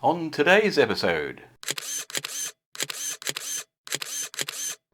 On today's episode,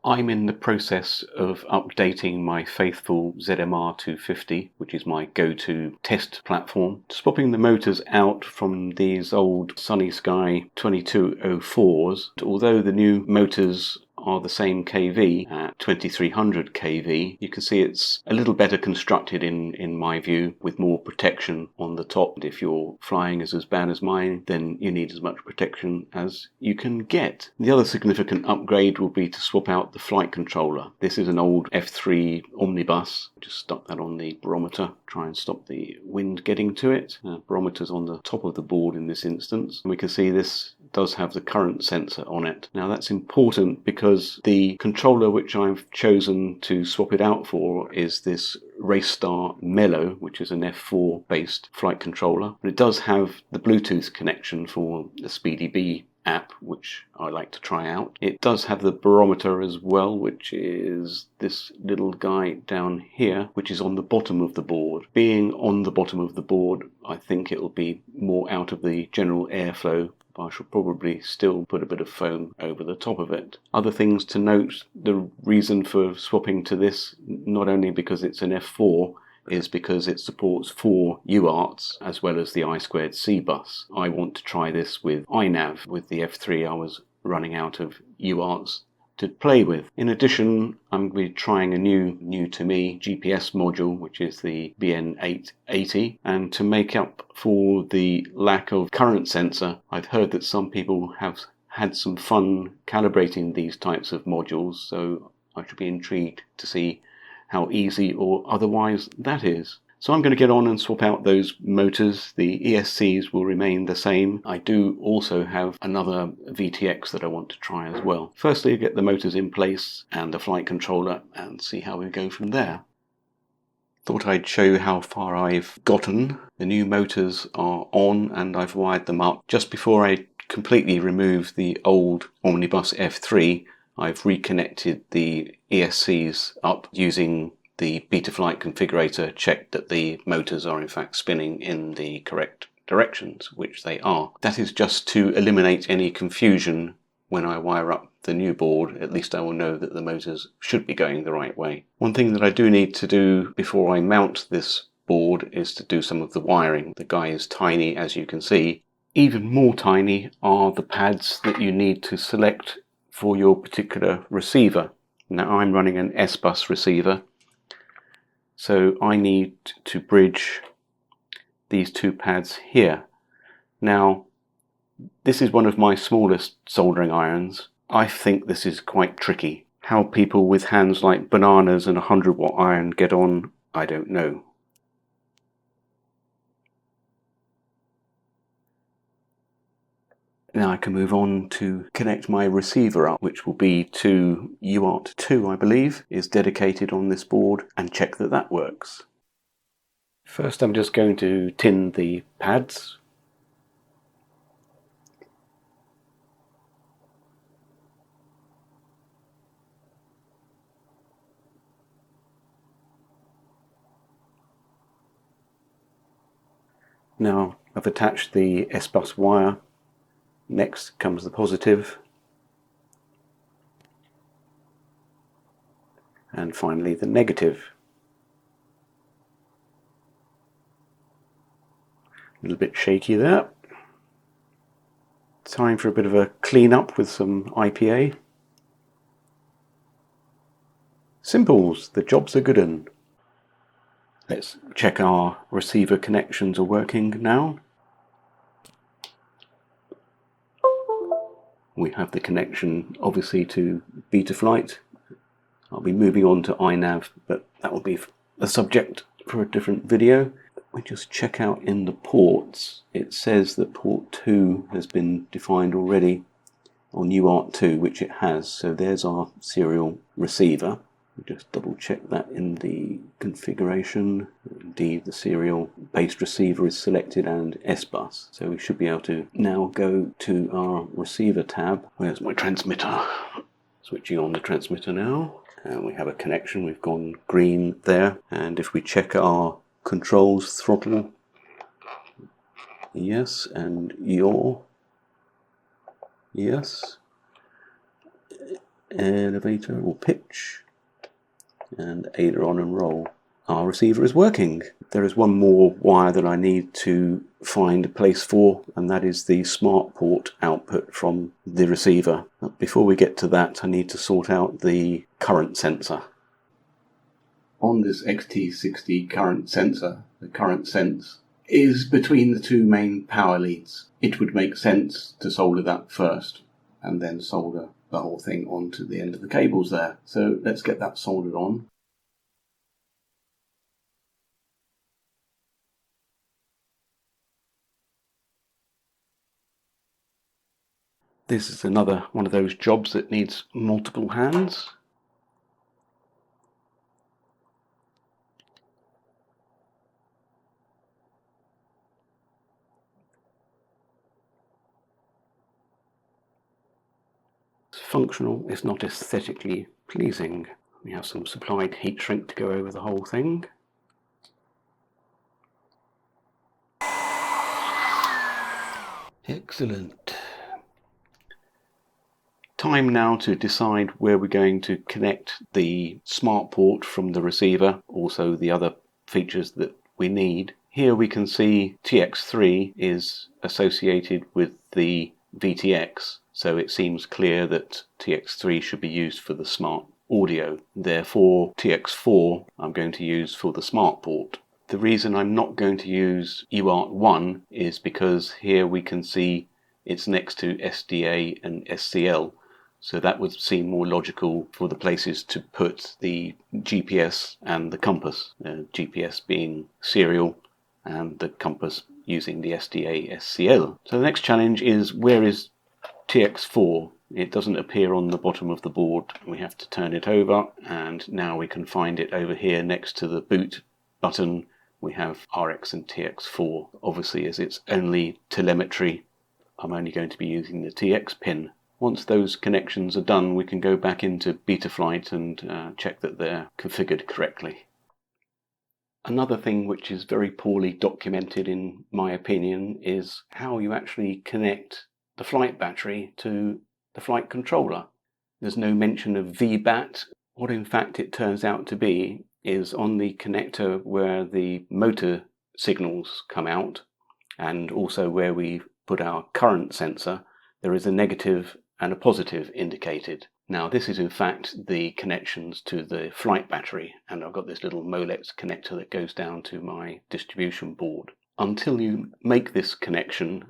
I'm in the process of updating my faithful ZMR 250, which is my go-to test platform, swapping the motors out from these old Sunny Sky 2204s. Although the new motors are the same kV at 2300 kV, you can see it's a little better constructed in my view, with more protection on the top. If your flying is as bad as mine, then you need as much protection as you can get. The other significant upgrade will be to swap out the flight controller. This is an old F3 omnibus. Just stuck that on the barometer, try and stop the wind getting to it. Barometer's on the top of the board in this instance, and we can see this does have the current sensor on it. Now that's important because the controller which I've chosen to swap it out for is this Racerstar MELO, which is an F4 based flight controller. But it does have the Bluetooth connection for the SpeedyBee app, which I like to try out. It does have the barometer as well, which is this little guy down here, which is on the bottom of the board. Being on the bottom of the board, I think it will be more out of the general airflow. I shall probably still put a bit of foam over the top of it. Other things to note: the reason for swapping to this, not only because it's an F4, is because it supports 4 UARTs as well as the I2C bus. I want to try this with iNav. With the F3 I was running out of UARTs to play with. In addition, I'm going to be trying a new to me GPS module, which is the BN880, and to make up for the lack of current sensor, I've heard that some people have had some fun calibrating these types of modules, so I should be intrigued to see how easy or otherwise that is. So I'm going to get on and swap out those motors. The ESCs will remain the same. I do also have another VTX that I want to try as well. Firstly, get the motors in place and the flight controller and see how we go from there. Thought I'd show you how far I've gotten. The new motors are on and I've wired them up. Just before I completely remove the old Omnibus F3, I've reconnected the ESCs up using the Betaflight configurator, checked that the motors are in fact spinning in the correct directions, which they are. That is just to eliminate any confusion when I wire up the new board. At least I will know that the motors should be going the right way. One thing that I do need to do before I mount this board is to do some of the wiring. The guy is tiny, as you can see. Even more tiny are the pads that you need to select for your particular receiver. Now I'm running an S-Bus receiver, so I need to bridge these 2 pads here. Now, this is one of my smallest soldering irons. I think this is quite tricky. How people with hands like bananas and a 100-watt iron get on, I don't know. Now I can move on to connect my receiver up, which will be to UART 2, I believe, is dedicated on this board, and check that that works. First I'm just going to tin the pads. Now I've attached the S-Bus wire. Next comes the positive, and finally the negative. A little bit shaky there. Time for a bit of a clean up with some IPA. Simples, the job's a good un. Let's check our receiver connections are working now. We have the connection obviously to Betaflight. I'll be moving on to iNav, but that will be a subject for a different video. We just check out in the ports. It says that port 2 has been defined already on UART 2, which it has. So there's our serial receiver. We just double check that in the configuration. Indeed, the serial based receiver is selected and S-Bus. So we should be able to now go to our receiver tab. Where's my transmitter? Switching on the transmitter now. And we have a connection. We've gone green there. And if we check our controls, throttle, yes, and yaw, yes, elevator or pitch, and aileron and roll. Our receiver is working. There is one more wire that I need to find a place for, and that is the smart port output from the receiver. But before we get to that, I need to sort out the current sensor. On this XT60 current sensor, the current sense is between the two main power leads. It would make sense to solder that first and then solder the whole thing onto the end of the cables there. So let's get that soldered on. This is another one of those jobs that needs multiple hands. It's functional, it's not aesthetically pleasing. We have some supplied heat shrink to go over the whole thing. Excellent. Time now to decide where we're going to connect the smart port from the receiver, also the other features that we need. Here we can see TX3 is associated with the VTX, so it seems clear that TX3 should be used for the smart audio. Therefore, TX4 I'm going to use for the smart port. The reason I'm not going to use UART1 is because here we can see it's next to SDA and SCL, so that would seem more logical for the places to put the GPS and the compass, GPS being serial and the compass using the SDA SCL. So the next challenge is, where is TX4? It doesn't appear on the bottom of the board. We have to turn it over, and now we can find it over here next to the boot button. We have RX and TX4. Obviously, as it's only telemetry, I'm only going to be using the TX pin. Once those connections are done, we can go back into Betaflight and check that they're configured correctly. Another thing which is very poorly documented, in my opinion, is how you actually connect the flight battery to the flight controller. There's no mention of VBAT. What in fact it turns out to be is on the connector where the motor signals come out, and also where we put our current sensor, there is a negative and a positive indicated. Now this is in fact the connections to the flight battery, and I've got this little Molex connector that goes down to my distribution board. Until you make this connection,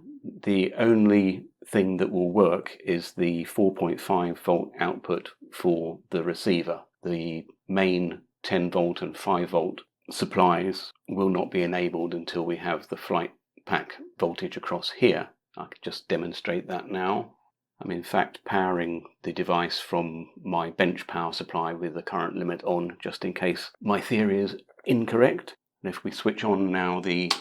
the only thing that will work is the 4.5 volt output for the receiver. The main 10 volt and 5 volt supplies will not be enabled until we have the flight pack voltage across here. I could just demonstrate that now. I'm in fact powering the device from my bench power supply with the current limit on, just in case my theory is incorrect. And if we switch on now the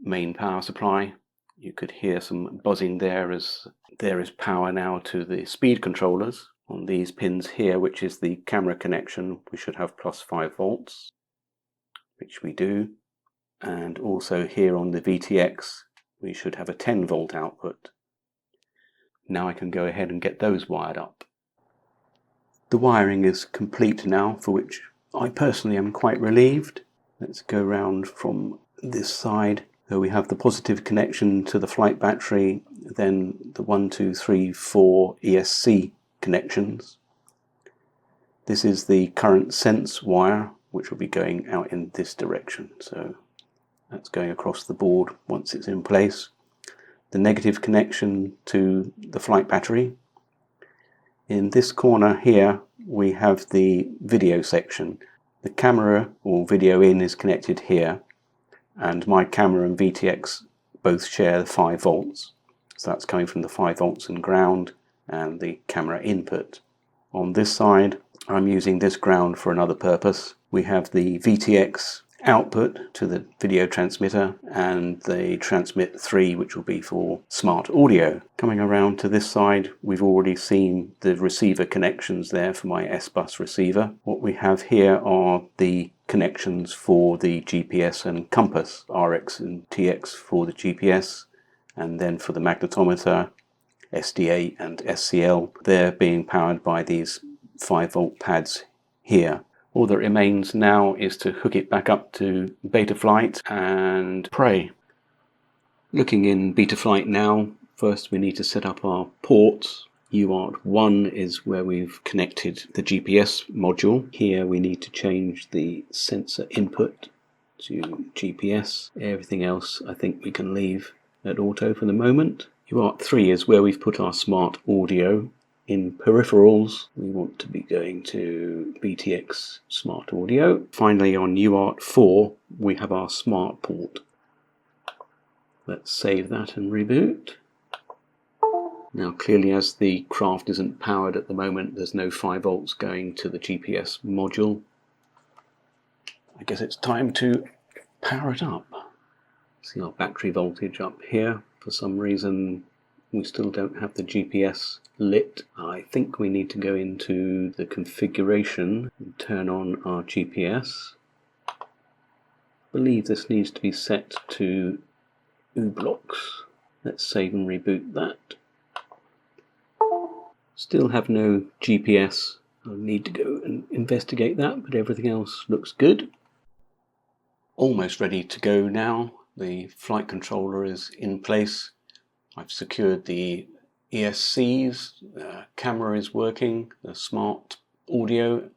main power supply, you could hear some buzzing there, as there is power now to the speed controllers. On these pins here, which is the camera connection, we should have plus 5 volts, which we do. And also here on the VTX, we should have a 10 volt output. Now I can go ahead and get those wired up. The wiring is complete now, for which I personally am quite relieved. Let's go round from this side. So we have the positive connection to the flight battery, then the 1, 2, 3, 4 ESC connections. This is the current sense wire, which will be going out in this direction. So that's going across the board once it's in place. The negative connection to the flight battery. In this corner here we have the video section. The camera or video in is connected here, and my camera and VTX both share 5 volts. So that's coming from the 5 volts and ground and the camera input. On this side I'm using this ground for another purpose. We have the VTX output to the video transmitter and the transmit 3, which will be for smart audio. Coming around to this side, we've already seen the receiver connections there for my S-Bus receiver. What we have here are the connections for the GPS and compass, RX and TX for the GPS, and then for the magnetometer SDA and SCL. They're being powered by these 5-volt pads here. All that remains now is to hook it back up to Betaflight and pray. Looking in Betaflight now, first we need to set up our ports. UART1 is where we've connected the GPS module. Here we need to change the sensor input to GPS. Everything else I think we can leave at auto for the moment. UART3 is where we've put our smart audio. In peripherals, we want to be going to BTX Smart Audio. Finally, on UART4, we have our smart port. Let's save that and reboot. Now, clearly, as the craft isn't powered at the moment, there's no 5 volts going to the GPS module. I guess it's time to power it up. See our battery voltage up here. For some reason, we still don't have the GPS lit. I think we need to go into the configuration and turn on our GPS. I believe this needs to be set to U-blocks. Let's save and reboot that. Still have no GPS. I'll need to go and investigate that, but everything else looks good. Almost ready to go now. The flight controller is in place. I've secured the ESCs, the camera is working, the smart audio.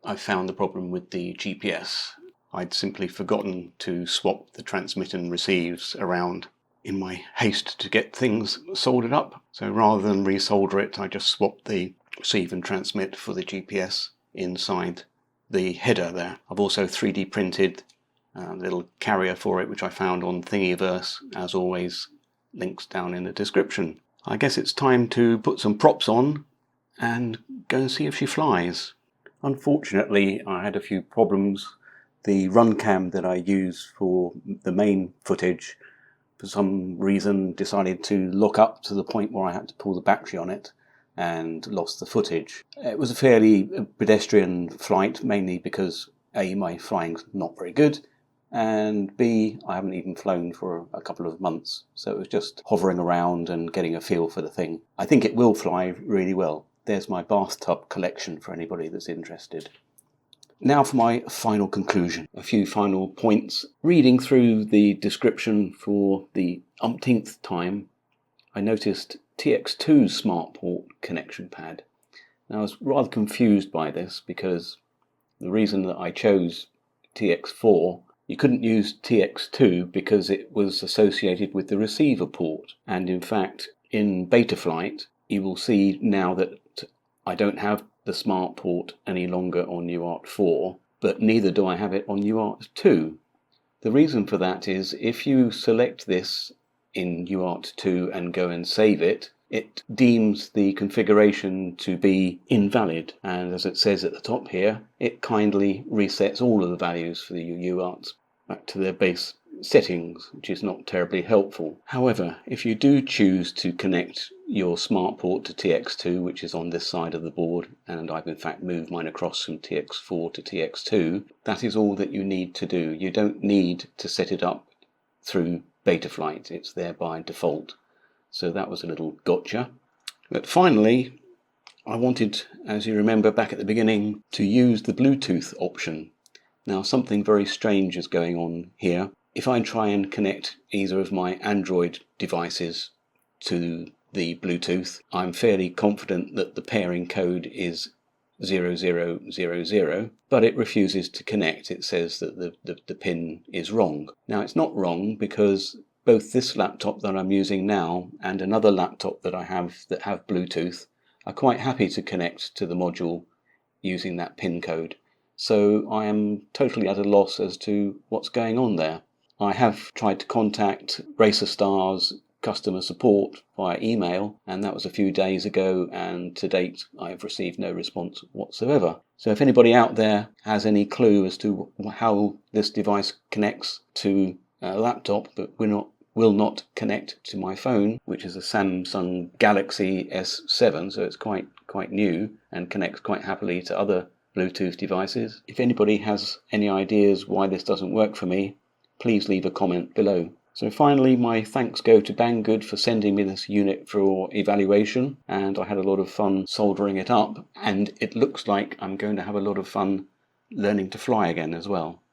I found the problem with the GPS. I'd simply forgotten to swap the transmit and receives around in my haste to get things soldered up. So rather than resolder it, I just swapped the receive and transmit for the GPS inside the header there. I've also 3D printed a little carrier for it, which I found on Thingiverse. As always, links down in the description. I guess it's time to put some props on and go and see if she flies. Unfortunately, I had a few problems. The run cam that I use for the main footage for some reason decided to lock up to the point where I had to pull the battery on it and lost the footage. It was a fairly pedestrian flight, mainly because A, my flying's not very good, and B, I haven't even flown for a couple of months, so it was just hovering around and getting a feel for the thing. I think it will fly really well. There's my bathtub collection for anybody that's interested. Now for my final conclusion. A few final points. Reading through the description for the umpteenth time, I noticed TX2 smart port connection pad. Now I was rather confused by this because the reason that I chose TX4, you couldn't use TX2 because it was associated with the receiver port. And in fact, in Betaflight, you will see now that I don't have the smart port any longer on UART4, but neither do I have it on UART2. The reason for that is if you select this in UART2 and go and save it, it deems the configuration to be invalid, and as it says at the top here, it kindly resets all of the values for the UARTs back to their base settings, which is not terribly helpful. However, if you do choose to connect your smart port to TX2, which is on this side of the board, and I've in fact moved mine across from TX4 to TX2, that is all that you need to do. You don't need to set it up through Betaflight, it's there by default. So that was a little gotcha. But finally, I wanted, as you remember back at the beginning, to use the Bluetooth option. Now something very strange is going on here. If I try and connect either of my Android devices to the Bluetooth, I'm fairly confident that the pairing code is 0000, but it refuses to connect. It says that the pin is wrong. Now it's not wrong because both this laptop that I'm using now and another laptop that I have that have Bluetooth are quite happy to connect to the module using that pin code. So I am totally at a loss as to what's going on there. I have tried to contact Racerstar's customer support via email, and that was a few days ago, and to date I've received no response whatsoever. So if anybody out there has any clue as to how this device connects to a laptop but will not connect to my phone, which is a Samsung Galaxy S7, so it's quite new and connects quite happily to other Bluetooth devices. If anybody has any ideas why this doesn't work for me, please leave a comment below. So finally, my thanks go to Banggood for sending me this unit for evaluation, and I had a lot of fun soldering it up, and it looks like I'm going to have a lot of fun learning to fly again as well.